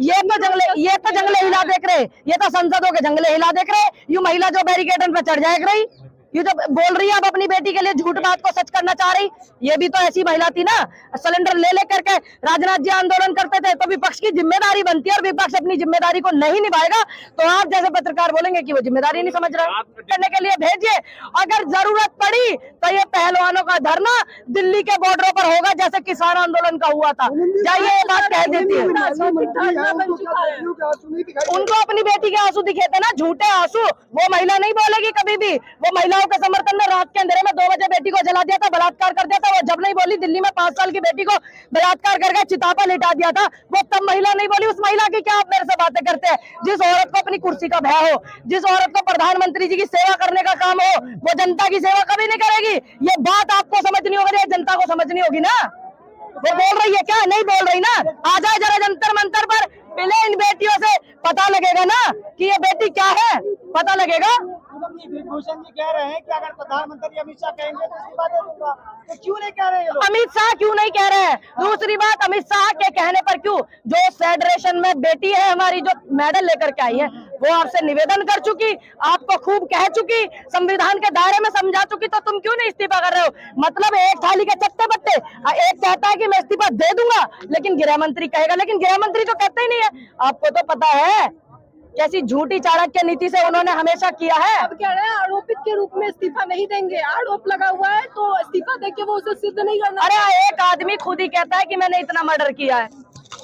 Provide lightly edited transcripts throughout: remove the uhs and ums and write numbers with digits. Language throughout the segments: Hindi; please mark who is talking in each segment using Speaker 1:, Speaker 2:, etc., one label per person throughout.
Speaker 1: ये तो जंगले हिला देख रहे, ये तो संसदों के जंगले हिला देख रहे। यू महिला जो बैरिकेड पे चढ़ जाए रही, ये जो बोल रही है अब अपनी बेटी के लिए झूठ बात को सच करना चाह रही, ये भी तो ऐसी महिला थी ना। सिलेंडर ले लेकर के राजनाथ जी आंदोलन करते थे, तो विपक्ष की जिम्मेदारी बनती है, और विपक्ष अपनी जिम्मेदारी को नहीं निभाएगा तो आप जैसे पत्रकार बोलेंगे कि वो जिम्मेदारी नहीं समझ रहा। करने के लिए भेजिए, अगर जरूरत पड़ी तो ये पहलवानों का धरना दिल्ली के बॉर्डरों पर होगा, जैसे किसान आंदोलन का हुआ था। जाइए ये बात कह देती है, उनको अपनी बेटी के आंसू दिखे थे ना, झूठे आंसू। वो महिला नहीं बोलेगी कभी भी, वो महिलाओं के समर्थन में रात के अंधेरे में 2 बजे बेटी को जला दिया था, बलात्कार कर दिया था। वो जब नहीं बोली दिल्ली में 5 साल की बेटी को बलात्कार करके चिता पर लिटा दिया था, वो तब महिला नहीं बोली। उस महिला की क्या आप मेरे से बातें करते हैं? जिस औरत को अपनी कुर्सी का भय हो, जिस औरत को प्रधानमंत्री जी की सेवा करने का काम हो, वो जनता की सेवा कभी नहीं करेगी। ये बात आपको समझनी होगी, जनता को समझनी होगी ना। वो बोल रही है क्या? नहीं बोल रही ना। आ जाए जरा जंतर मंतर पर, पहले इन बेटियों से पता लगेगा ना कि ये बेटी क्या है, पता लगेगा।
Speaker 2: भूषण जी कह रहे हैं कि अगर प्रधानमंत्री अमित शाह कहेंगे तो उसकी बात दूंगा, तो क्यों नहीं कह रहे हैं लोग?
Speaker 1: अमित शाह क्यों नहीं कह रहे हैं? दूसरी बात, अमित शाह के कहने पर क्यों? जो फेडरेशन में बेटी है हमारी, जो मेडल लेकर के आई है, वो आपसे निवेदन कर चुकी, आपको खूब कह चुकी, संविधान के दायरे में समझा चुकी, तो तुम क्यों नहीं इस्तीफा कर रहे हो? मतलब एक थाली के चट्टे बट्टे, एक कहता है कि मैं इस्तीफा दे दूंगा, लेकिन गृह मंत्री कहेगा, लेकिन गृह मंत्री तो कहते ही नहीं है। आपको तो पता है कैसी झूठी चाणक्य नीति से उन्होंने हमेशा किया है।
Speaker 3: अब कह रहे हैं आरोपित के रूप में इस्तीफा नहीं देंगे, आरोप लगा हुआ है तो इस्तीफा देके वो उसे सिद्ध नहीं करना।
Speaker 1: अरे एक आदमी खुद ही कहता है कि मैंने इतना मर्डर किया है,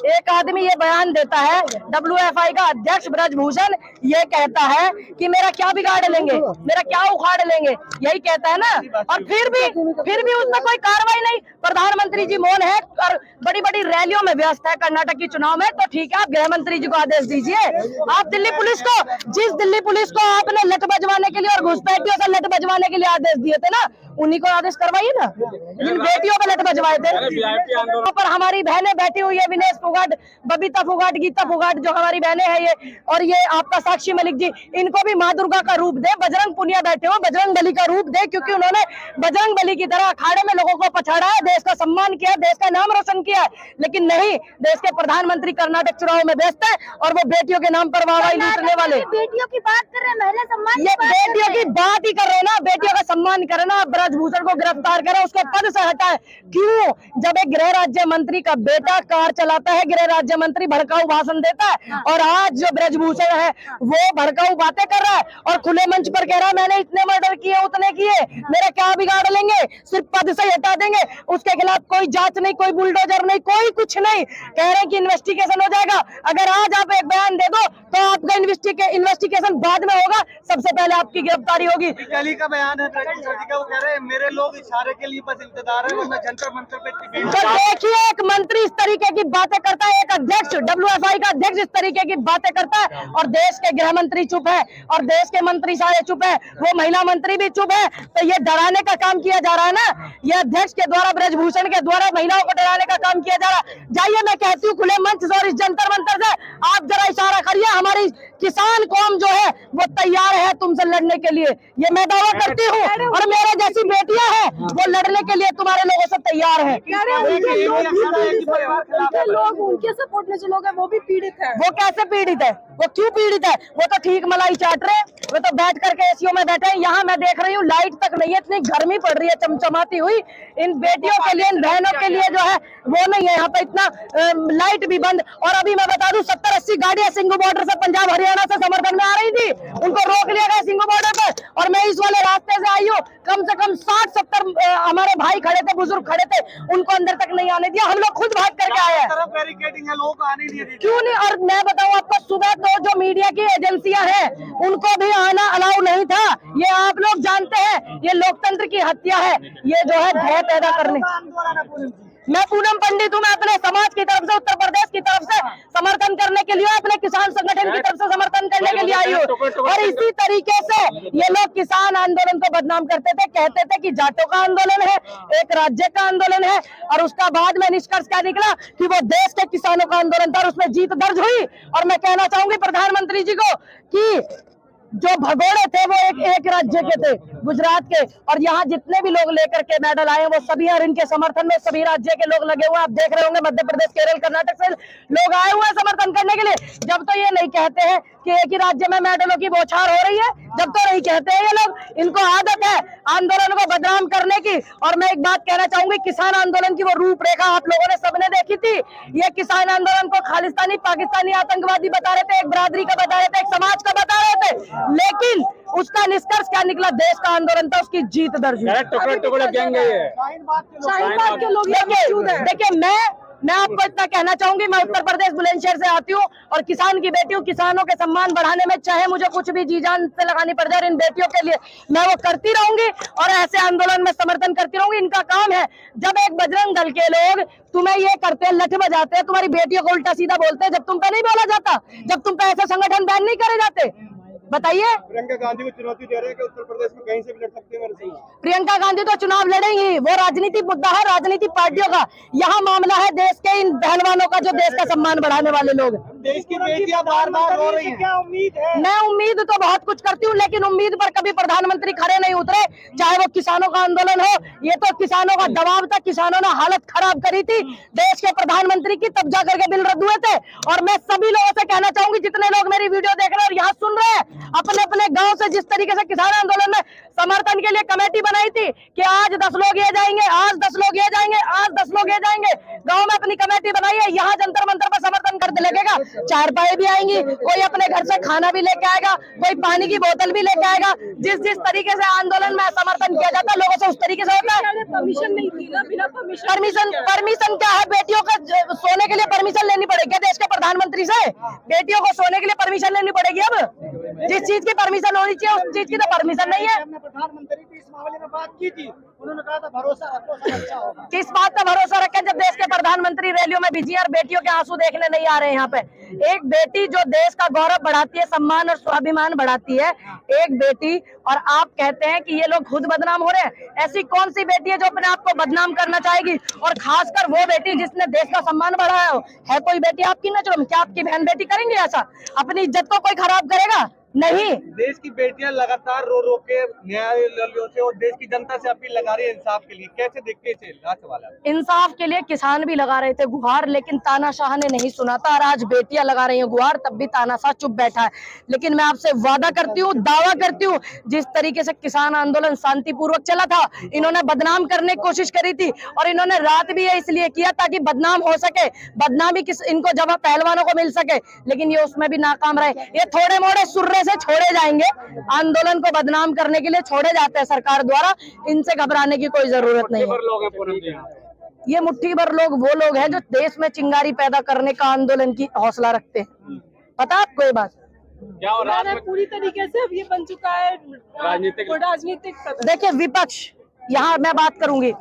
Speaker 1: एक आदमी ये बयान देता है, WFI का अध्यक्ष ब्रजभूषण ये कहता है कि मेरा क्या बिगाड़ लेंगे, मेरा क्या उखाड़ लेंगे, यही कहता है ना। और फिर भी उसमें कोई कार्रवाई नहीं। प्रधानमंत्री जी मौन है और बड़ी बड़ी रैलियों में व्यस्त है कर्नाटक की चुनाव में, तो ठीक है आप गृह मंत्री जी को आदेश दीजिए। आप दिल्ली पुलिस को, जिस दिल्ली पुलिस को आपने लट बजवाने के लिए और घुसपैठियों से लट बजवाने के लिए आदेश दिए थे ना, उन्हीं को आदेश करवाइए ना, जिन बेटियों पे लट बजवाए थे। पर हमारी बहनें बैठी हुई है, विनेश फोगाट, बबीता फोगाट, गीता फोगाट, जो हमारी बहनें हैं ये, और ये आपका साक्षी मलिक जी, इनको भी माँ दुर्गा का रूप दे, बजरंग पुनिया बैठे हो, बजरंग बली का रूप दे, क्योंकि उन्होंने बजरंग बली की तरह अखाड़े में लोगों को पछाड़ा है, देश का सम्मान किया, देश का नाम रोशन किया है। लेकिन नहीं, देश के प्रधानमंत्री कर्नाटक चुनाव में व्यस्त है और वो बेटियों के नाम पर वाहवाही लूटने वाले।
Speaker 3: बेटियों की बात कर रहे हैं, महिला सम्मान,
Speaker 1: ये बेटियों की बात ही कर रहे हैं ना, बेटियों का सम्मान करें ना। ब्रजभूषण को गिरफ्तार करें, उसको पद से हटाए। क्यों? जब एक गृह राज्य मंत्री का बेटा कार चलाता है, गृह राज्य मंत्री भड़काऊ भाषण देता है, और आज जो ब्रजभूषण है वो भड़काऊ बातें कर रहा है और खुले मंच पर कह रहा है मैंने इतने मर्डर किए, उतने किए, मेरा क्या बिगाड़ लेंगे, सिर्फ पद से हटा देंगे। उसके खिलाफ कोई जांच नहीं, कोई बुलडोजर नहीं, कोई कुछ नहीं। कह रहे हैं कि इन्वेस्टिगेशन हो जाएगा। अगर आज आप एक बयान दे दो तो आपका इन्वेस्टिगेशन बाद में होगा, सबसे पहले आपकी गिरफ्तारी होगी।
Speaker 2: दिल्ली का बयान है ब्रजभूषण जी का, वो कह रहे हैं मेरे लोग इशारे के लिए बस इंतजार है, वरना जंतर मंतर पे
Speaker 1: तो देखिए, एक मंत्री इस तरीके की बातें करता है, एक अध्यक्ष WFI का अध्यक्ष इस तरीके की बातें करता है, और देश के गृह मंत्री चुप है और देश के मंत्री सारे चुप है, वो महिला मंत्री भी चुप है। तो ये डराने का काम किया जा रहा है ना, ये अध्यक्ष के द्वारा, ब्रजभूषण के द्वारा महिलाओं को डराने का काम किया जा रहा है। जाइए, मैं कहती हूँ खुले मंच से और इस जंतर मंतर से आप जरा इशारा करिए, हमारी किसान कौम जो है वो तैयार है तुमसे लड़ने के लिए, ये मैं दावा करती हूँ, और मेरे जैसी बेटियां हैं वो लड़ने के लिए तुम्हारे लोगों से तैयार है।
Speaker 3: लोग उनके सपोर्ट में जो लोग हैं वो भी पीड़ित है।
Speaker 1: वो कैसे पीड़ित है? वो क्यों पीड़ित है? वो तो ठीक मलाई चाट रहे, वो तो बैठ करके एसीओ में बैठे हैं। यहाँ मैं देख रही हूँ लाइट तक नहीं है, इतनी गर्मी पड़ रही है चमचमाती हुई। इन बेटियों के लिए, इन बहनों के लिए जो है वो नहीं है यहाँ पे, इतना लाइट भी बंद। और अभी मैं बता दूं 70-80 गाड़ियां सिंघू बॉर्डर से, पंजाब हरियाणा से समर्थन में आ रही थी, उनको रोक लिया गया सिंघू बॉर्डर पर, और मैं इस वाले रास्ते से आई हूँ। कम से कम 60-70 हमारे भाई खड़े थे, बुजुर्ग खड़े थे, उनको अंदर तक नहीं आने दिया। हम लोग खुद भाग करके आए हैं।
Speaker 2: बैरिकेडिंग है, लोग आने नहीं देते।
Speaker 1: क्यों नहीं? और मैं बताऊं आपको, सुबह तो जो मीडिया की एजेंसियां हैं उनको भी आना अलाउ नहीं था। ये आप लोग जानते हैं, ये लोकतंत्र की हत्या है, ये जो है भय पैदा करने। मैं पूनम पंडित हूँ, मैं अपने समाज की तरफ से, उत्तर प्रदेश की तरफ से समर्थन करने के लिए, अपने किसान संगठन की तरफ से समर्थन करने के लिए आई हूँ। और इसी तरीके से ये लोग किसान आंदोलन को बदनाम करते थे, कहते थे कि जाटों का आंदोलन है, एक राज्य का आंदोलन है, और उसका बाद में निष्कर्ष क्या निकला कि वो देश के किसानों का आंदोलन था और उसमें जीत दर्ज हुई। और मैं कहना चाहूंगी प्रधानमंत्री जी को कि जो भगोड़े थे वो एक राज्य के थे, गुजरात के, और यहाँ जितने भी लोग लेकर के मेडल आए वो सभी और इनके समर्थन में सभी राज्य के लोग लगे हुए हैं। आप देख रहे होंगे मध्य प्रदेश, केरल, कर्नाटक से लोग आए हुए हैं समर्थन करने के लिए। जब तो ये नहीं कहते हैं कि एक ही राज्य में मेडलों की बौछार हो रही है, जब तो नहीं कहते हैं ये लोग, इनको आदत है आंदोलन को बदनाम करने की। और मैं एक बात कहना चाहूंगी, किसान आंदोलन की वो रूपरेखा आप लोगों ने सबने देखी थी। ये किसान आंदोलन को खालिस्तानी, पाकिस्तानी, आतंकवादी बता रहे थे, एक बिरादरी का बता रहे थे, एक समाज का बता रहे थे, लेकिन उसका निष्कर्ष क्या निकला? देश का आंदोलन था, उसकी जीत दर्ज हुई।
Speaker 4: टुकड़े गैंग है ये।
Speaker 3: शाहीन बाग के लोग यहाँ मौजूद हैं।
Speaker 1: देखिए मैं आपको इतना कहना चाहूंगी, मैं उत्तर प्रदेश बुलंदशहर से आती हूँ और किसान की बेटी हूँ। किसानों के सम्मान बढ़ाने में चाहे मुझे कुछ भी जी जान से लगानी पड़ जाए इन बेटियों के लिए, मैं वो करती रहूंगी और ऐसे आंदोलन में समर्थन करती रहूंगी। इनका काम है, जब एक बजरंग दल के लोग तुम्हें ये करते हैं, लठ बजाते हैं, तुम्हारी बेटियों को उल्टा सीधा बोलते हैं, जब तुम पे नहीं बोला जाता, जब तुम पे ऐसे संगठन बैन नहीं करे जाते, बताइए।
Speaker 4: प्रियंका गांधी को चुनौती दे रहे हैं कि उत्तर प्रदेश में कहीं से भी लड़ सकते हैं मेरे से।
Speaker 1: प्रियंका गांधी तो चुनाव लड़ेंगी, वो राजनीतिक मुद्दा है राजनीतिक पार्टियों का। यहाँ मामला है देश के इन पहलवानों का जो देश का सम्मान बढ़ाने वाले लोग।
Speaker 2: देश की बेटियां बार-बार रो रही हैं, क्या उम्मीद है?
Speaker 1: मैं उम्मीद तो बहुत कुछ करती हूँ, लेकिन उम्मीद पर कभी प्रधानमंत्री खड़े नहीं उतरे। चाहे वो किसानों का आंदोलन हो, ये तो किसानों का दबाव था, किसानों ने हालत खराब करी थी देश के प्रधानमंत्री की, तब जाकर के बिल रद्द हुए थे। और मैं सभी लोगों से कहना चाहूंगी, जितने लोग मेरी वीडियो देख रहे हैं और यहाँ सुन रहे हैं, अपने अपने गांव से जिस तरीके से किसान आंदोलन में समर्थन के लिए कमेटी बनाई थी कि आज 10 लोग ये जाएंगे, आज 10 लोग ये जाएंगे, आज 10 लोग ये जाएंगे, गांव में अपनी कमेटी बनाई है। यहाँ जंतर मंतर पर समर्थन करते लगेगा, चारपाई भी आएंगी, कोई अपने घर से खाना भी लेके आएगा, कोई पानी की बोतल भी लेके आएगा। जिस तरीके से आंदोलन में समर्थन किया जाता है लोगों से, उस तरीके से होता है।
Speaker 3: परमिशन नहीं थी ना, बिना
Speaker 1: परमिशन क्या है? बेटियों का सोने के लिए परमिशन लेनी पड़ेगी देश के प्रधानमंत्री से? बेटियों को सोने के लिए परमिशन लेनी पड़ेगी? अब जिस चीज की परमिशन होनी चाहिए उस चीज की तो परमिशन नहीं है।
Speaker 2: हमने प्रधानमंत्री की इस मामले में बात की थी, उन्होंने कहा था भरोसा रखो सब अच्छा होगा।
Speaker 1: किस बात का भरोसा रखें जब देश के प्रधानमंत्री रैलियों में बिजी हैं और बेटियों के आंसू देखने नहीं आ रहे हैं यहाँ पे? एक बेटी जो देश का गौरव बढ़ाती है, सम्मान और स्वाभिमान बढ़ाती है, एक बेटी, और आप कहते हैं कि ये लोग खुद बदनाम हो रहे हैं। ऐसी कौन सी बेटी है जो अपने आप को बदनाम करना चाहेगी? और खासकर वो बेटी जिसने देश का सम्मान बढ़ाया हो। है कोई बेटी आपकी नजरों में? क्या आपकी बहन बेटी करेंगे ऐसा? अपनी इज्जत को कोई खराब करेगा? नहीं।
Speaker 4: देश की बेटियां लगातार रो रो के न्यायालयों से और देश की जनता से अपील लगा रही है इंसाफ के लिए, कैसे देखते हैं? लास्ट सवाल है।
Speaker 1: इंसाफ के लिए किसान भी लगा रहे थे गुहार, लेकिन तानाशाह ने नहीं सुना था। और आज बेटियां लगा रही हैं गुहार, तब भी तानाशाह चुप बैठा है। लेकिन मैं आपसे वादा करती हूँ, दावा करती हूँ, जिस तरीके से किसान आंदोलन शांतिपूर्वक चला था, इन्होंने बदनाम करने की कोशिश करी थी और इन्होंने रात भी ये इसलिए किया ताकि बदनाम हो सके, बदनामी इनको जब पहलवानों को मिल सके, लेकिन ये उसमें भी नाकाम रहे। ये थोड़े मोड़े सुर्रे से छोड़े जाएंगे, आंदोलन को बदनाम करने के लिए छोड़े जाते हैं सरकार द्वारा, इनसे घबराने की कोई जरूरत नहीं है। ये मुट्ठी भर लोग वो लोग हैं जो देश में चिंगारी पैदा करने का आंदोलन की हौसला रखते हैं। पता आपको ये बात?
Speaker 4: क्या और रात में
Speaker 3: पूरी तरीके से अब ये बन चुका है राजनीतिक।
Speaker 1: देखिए विपक्ष, यहाँ मैं बात करूंगी,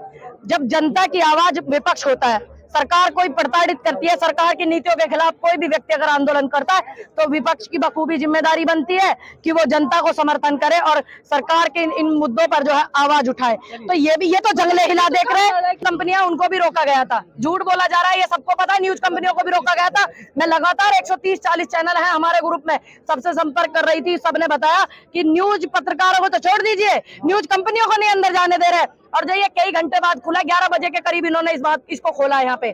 Speaker 1: जब जनता की आवाज विपक्ष होता है, सरकार कोई प्रताड़ित करती है, सरकार की नीतियों के खिलाफ कोई भी व्यक्ति अगर आंदोलन करता है तो विपक्ष की बखूबी जिम्मेदारी बनती है कि वो जनता को समर्थन करे और सरकार के इन मुद्दों पर जो है आवाज उठाए। तो ये तो जंगले हिला देख रहे हैं कंपनियां, उनको भी रोका गया था। झूठ बोला जा रहा है, ये सबको पता है, न्यूज कंपनियों को भी रोका गया था। मैं लगातार 130-40 चैनल है हमारे ग्रुप में, सबसे संपर्क कर रही थी, सबने बताया कि न्यूज पत्रकारों को तो छोड़ दीजिए, न्यूज कंपनियों को नहीं अंदर जाने दे रहे। और जो ये कई घंटे बाद खुला, 11 बजे के करीब इन्होंने इसको खोला यहाँ पे।